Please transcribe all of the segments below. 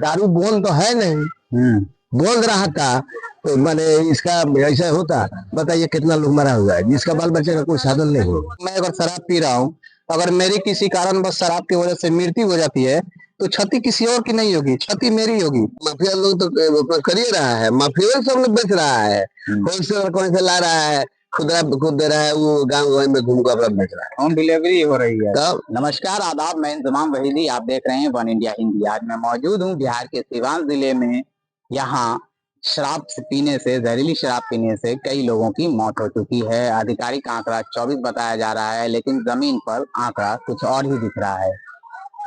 दारू बोल तो है नहीं, बोल रहा था तो मैंने इसका ऐसा होता। बताइए कितना लोग मरा हुआ है जिसका बाल बच्चे का कोई साधन नहीं हो। मैं अगर शराब पी रहा हूँ, अगर मेरी किसी कारण बस शराब की वजह से मृत्यु हो जाती है तो क्षति किसी और की नहीं होगी, क्षति मेरी होगी। माफिया लोग तो कर ही रहा है, माफिया सब लोग बेच रहा है, होलसेलर कौन से ला रहा है, खुदरा खुद दे रहा है, वो गाँव में घूम कर अपना बेच रहा है, होम डिलीवरी हो रही है। तो नमस्कार आदाब, मैं इंतमाम वहीदी, आप देख रहे हैं वन इंडिया हिंदी। आज मैं मौजूद हूँ बिहार के सीवान जिले में। यहाँ शराब पीने से, जहरीली शराब पीने से कई लोगों की मौत हो चुकी है। आधिकारिक आंकड़ा 24 बताया जा रहा है, लेकिन जमीन पर आंकड़ा कुछ और ही दिख रहा है।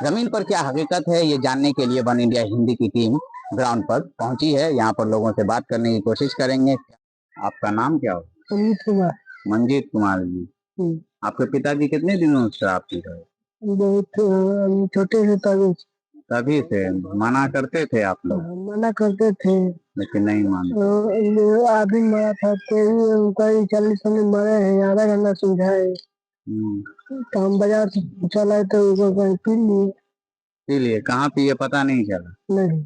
जमीन पर क्या हकीकत है, ये जानने के लिए वन इंडिया हिंदी की टीम ग्राउंड पर पहुंची है। यहाँ पर लोगों से बात करने की कोशिश करेंगे। आपका नाम क्या हो? मंजीत कुमार। मंजीत कुमार जी, आपके पिताजी कितने दिनों से शराब पी रहे? बहुत छोटे से तभी से मना करते थे आप लोग? मना करते थे लेकिन नहीं मानते। आदमी मरा था तो उनका 40 साल मरे हैं, आधा घंटा सुझाए तो हम बाजार से चला तो पी लिए। कहाँ पिए पता नहीं चला? नहीं।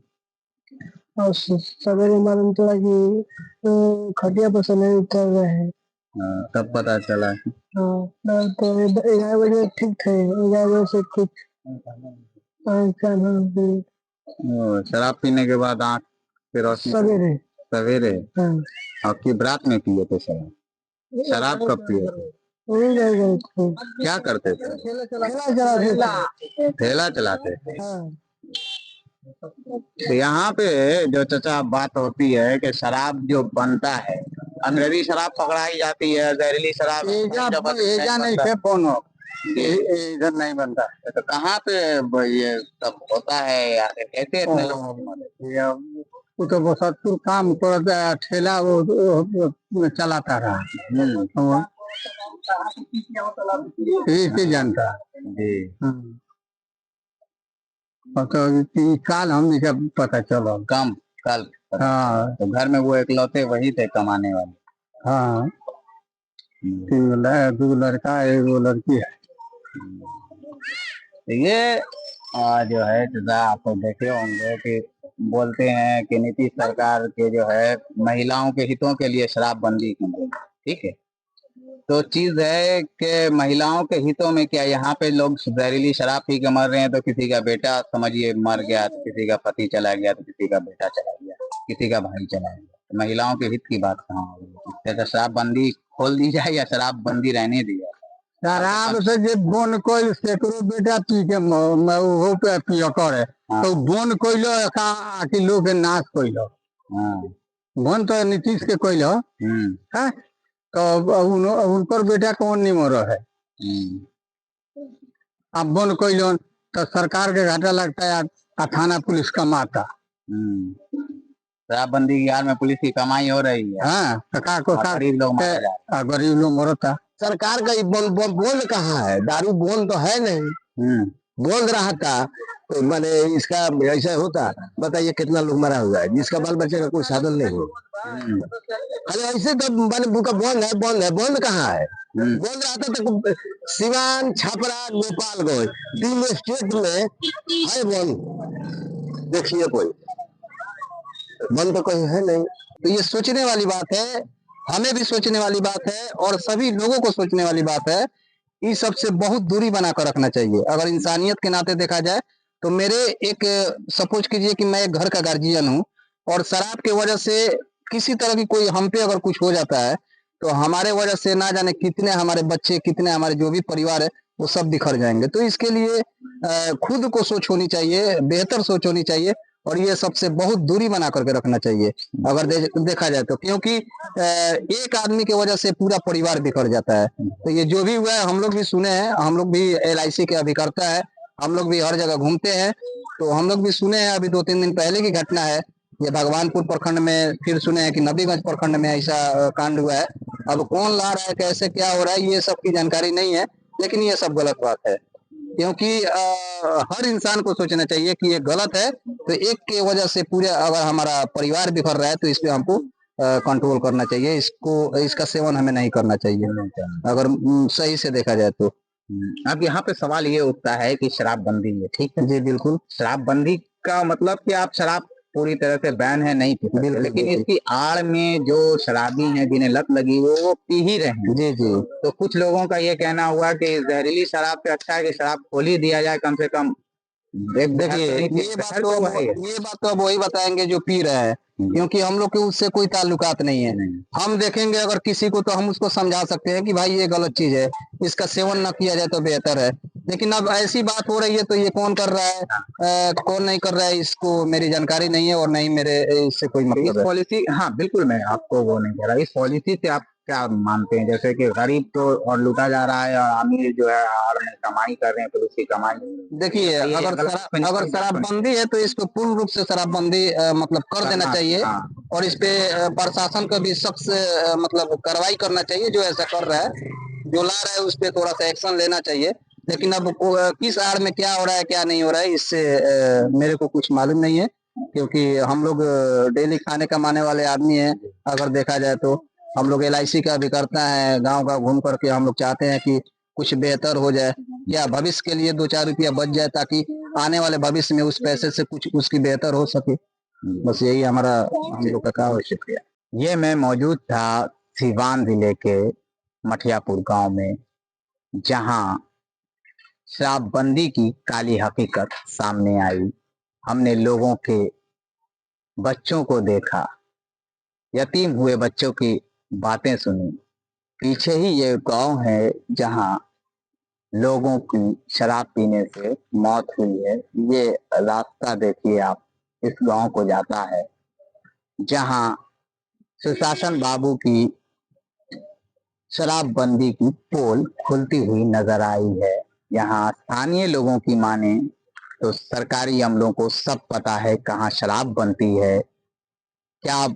और सवेरे मालूम चला कि खटिया पर से नहीं उतर रहे हैं। तब पता चला। तो 11 बजे ठीक थे, 11 बजे से कुछ शराब पीने के बाद आँख की रोशनी सवेरे सवेरे और रात में पिए थे शराब? शराब कब पिए थे? क्या करते थे? ठेला चलाते थे। तो यहाँ पे जो चचा बात होती है कि शराब जो बनता है, अंग्रेजी शराब पकड़ाई जाती है, जहरीली शराब एजा नहीं थे, फोन इधर नहीं बनता। तो कहाँ पे ये सब होता है या कैसे इतने लोग? वो तो बसतपुर काम करता है, ठेला वो चलाता रहा। इसे जानता जी। तो काल हमने का पता चलो कम कल। हाँ, तो घर में वो एकलौते वही थे कमाने वाले। हाँ, 2 लड़का एक लड़की है। तो ये जो है आप देखे होंगे कि बोलते हैं कि नीतीश सरकार के जो है महिलाओं के हितों के लिए शराबबंदी की गई, ठीक है। तो चीज है कि महिलाओं के हितों में क्या, यहाँ पे लोग जहरीली शराब पी के मर रहे हैं तो किसी का बेटा समझिए मर गया, तो किसी का पति चला गया, तो किसी का बेटा चला गया, किसी का भाई चला गया। तो महिलाओं के हित की बात कहाँ हो रही है? शराबबंदी खोल दी जाए या शराबबंदी रहने दी जाए? शराब से जे बोन कोई सेकड़ो बेटा पी के वो पे पियो करे। हाँ। तो बोन कोइलो कि लोग के नाश कोइलो। हाँ। बोन तो नीतीश के कोइलो है, तो उनकर बेटा कौन निमर है? अब बोन कोइलो तो सरकार के घाटा लगता है, थाना पुलिस कमाता। शराबबंदी की हाल में पुलिस की कमाई हो रही है। हाँ, गरीब लोग मरता। सरकार का बोल कहाँ है? दारू बोल तो है नहीं, बोल रहा था तो मैंने इसका ऐसा होता। बताइए कितना लोग मरा हुआ है जिसका बाल बच्चे का कोई साधन नहीं हो। अरे ऐसे तो मैंने बुका बंद है, बंद है, बंद कहाँ है? बोल रहा था तो सिवान, छपरा, गोपालगंज 3 स्टेट में है बंद। देखिए कोई बंद तो कोई है नहीं। तो ये सोचने वाली बात है, हमें भी सोचने वाली बात है और सभी लोगों को सोचने वाली बात है। इस सबसे बहुत दूरी बनाकर रखना चाहिए। अगर इंसानियत के नाते देखा जाए तो मेरे एक सपोज कीजिए कि मैं एक घर का गार्जियन हूँ और शराब की वजह से किसी तरह की कोई हम पे अगर कुछ हो जाता है तो हमारे वजह से ना जाने कितने हमारे बच्चे, कितने हमारे जो भी परिवार है वो सब बिखर जाएंगे। तो इसके लिए खुद को सोच होनी चाहिए, बेहतर सोच होनी चाहिए और ये सबसे बहुत दूरी बना करके रखना चाहिए अगर देखा जाए तो। क्योंकि एक आदमी की वजह से पूरा परिवार बिखर जाता है। तो ये जो भी हुआ है हम लोग भी सुने हैं, हम लोग भी LIC के अभिकर्ता है, हम लोग भी हर जगह घूमते हैं, तो हम लोग भी सुने हैं। अभी 2-3 दिन पहले की घटना है, ये भगवानपुर प्रखंड में, फिर सुने हैं कि नबीगंज प्रखंड में ऐसा कांड हुआ है। अब कौन ला रहा है, कैसे क्या हो रहा है, ये सब की जानकारी नहीं है, लेकिन ये सब गलत बात है। क्योंकि हर इंसान को सोचना चाहिए कि ये गलत है, तो एक के वजह से पूरे अगर हमारा परिवार बिखर रहा है तो इस पे हमको कंट्रोल करना चाहिए। इसका सेवन हमें नहीं करना चाहिए अगर सही से देखा जाए तो। अब यहाँ पे सवाल ये उठता है कि शराबबंदी है, ठीक है जी, बिल्कुल। शराबबंदी का मतलब कि आप शराब पूरी तरह से बैन है, नहीं पी सकते, लेकिन इसकी आड़ में जो शराबी हैं जिन्हें लत लगी वो पी ही रहे हैं। जी जी। तो कुछ लोगों का ये कहना हुआ कि जहरीली शराब से अच्छा है कि शराब खोल ही दिया जाए कम से कम। देखिए ये बात तो अब वही बताएंगे जो पी रहे हैं, क्योंकि हम लोग के उससे कोई ताल्लुकात नहीं है। हम देखेंगे अगर किसी को तो हम उसको समझा सकते हैं कि भाई ये गलत चीज है, इसका सेवन ना किया जाए तो बेहतर है। लेकिन अब ऐसी बात हो रही है तो ये कौन कर रहा है, कौन नहीं कर रहा है, इसको मेरी जानकारी नहीं है और नहीं मेरे इससे कोई मतलब इस पॉलिसी, हाँ बिल्कुल, मैं आपको वो नहीं कह रहा, इस पॉलिसी से आप क्या मानते हैं? जैसे कि गरीब तो और लूटा जा रहा है और अमीर जो है आड़ में कमाई कर रहे हैं, तो उसकी कमाई। देखिए अगर शराबबंदी है तो इसको पूर्ण रूप से शराबबंदी मतलब कर देना चाहिए। और इस पे प्रशासन का भी सख्त मतलब कार्रवाई करना चाहिए, जो ऐसा कर रहा है, जो ला रहा है उस पे थोड़ा सा एक्शन लेना चाहिए। लेकिन अब किस आड़ में क्या हो रहा है क्या नहीं हो रहा है इससे मेरे को कुछ मालूम नहीं है, क्योंकि हम लोग डेली खाने कमाने वाले आदमी हैं। अगर देखा जाए तो हम लोग LIC का भी करता है, गांव गांव घूम करके हम लोग चाहते हैं कि कुछ बेहतर हो जाए, या भविष्य के लिए 2-4 रुपया बच जाए, ताकि आने वाले भविष्य में उस पैसे से कुछ उसकी बेहतर हो सके। बस यही हमारा हम लोग का काम है। शुक्रिया। ये मैं मौजूद था सीवान जिले के मठियापुर गांव में, जहां शराबबंदी की काली हकीकत सामने आई। हमने लोगों के बच्चों को देखा, यतीम हुए बच्चों की बातें सुनी। पीछे ही ये गांव है जहां लोगों की शराब पीने से मौत हुई है। ये रास्ता देखिए आप, इस गांव को जाता है, जहां सुशासन बाबू की शराबबंदी की पोल खुलती हुई नजर आई है। यहाँ स्थानीय लोगों की माने तो सरकारी अमलों को सब पता है कहाँ शराब बनती है, क्या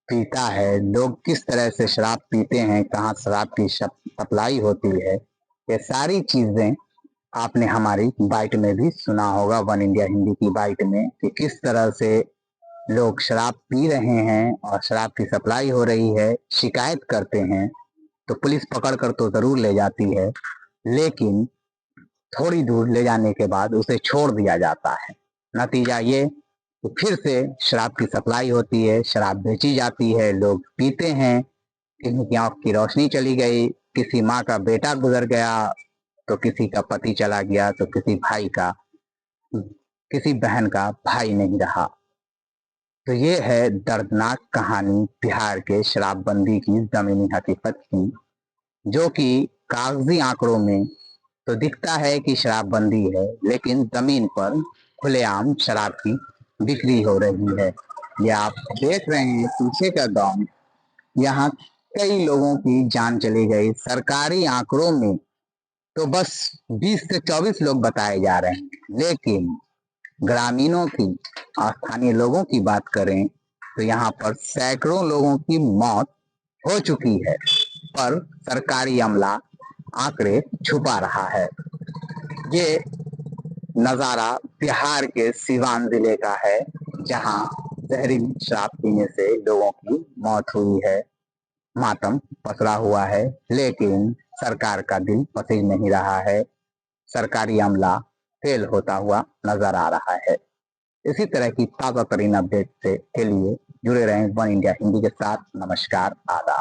पीता है, लोग किस तरह से शराब पीते हैं, कहाँ शराब की सप्लाई होती है। ये सारी चीजें आपने हमारी बाइट में भी सुना होगा, वन इंडिया हिंदी की बाइट में, कि किस तरह से लोग शराब पी रहे हैं और शराब की सप्लाई हो रही है। शिकायत करते हैं तो पुलिस पकड़ कर तो जरूर ले जाती है, लेकिन थोड़ी दूर ले जाने के बाद उसे छोड़ दिया जाता है। नतीजा ये कि फिर से शराब की सप्लाई होती है, शराब बेची जाती है, लोग पीते हैं। किसी की आंख की रोशनी चली गई, किसी माँ का बेटा गुजर गया, तो किसी का पति चला गया, तो किसी बहन का भाई नहीं रहा। तो ये है दर्दनाक कहानी बिहार के शराबबंदी की जमीनी हकीकत की, जो कि कागजी आंकड़ों में तो दिखता है कि शराबबंदी है, लेकिन जमीन पर खुलेआम शराब की बिक्री हो रही है। ये आप देख रहे हैं पीछे का गांव, यहाँ कई लोगों की जान चली गई। सरकारी आंकड़ों में तो बस 20 से 24 लोग बताए जा रहे हैं, लेकिन ग्रामीणों की और स्थानीय लोगों की बात करें तो यहाँ पर सैकड़ों लोगों की मौत हो चुकी है, पर सरकारी अमला आंकड़े छुपा रहा है। ये नजारा बिहार के सीवान जिले का है, जहां जहरीली शराब पीने से लोगों की मौत हुई है। मातम पसरा हुआ है, लेकिन सरकार का दिल पसीज नहीं रहा है। सरकारी अमला फेल होता हुआ नजर आ रहा है। इसी तरह की ताजा तरीन अपडेट के लिए जुड़े रहें वन इंडिया हिंदी के साथ। नमस्कार, आदाब।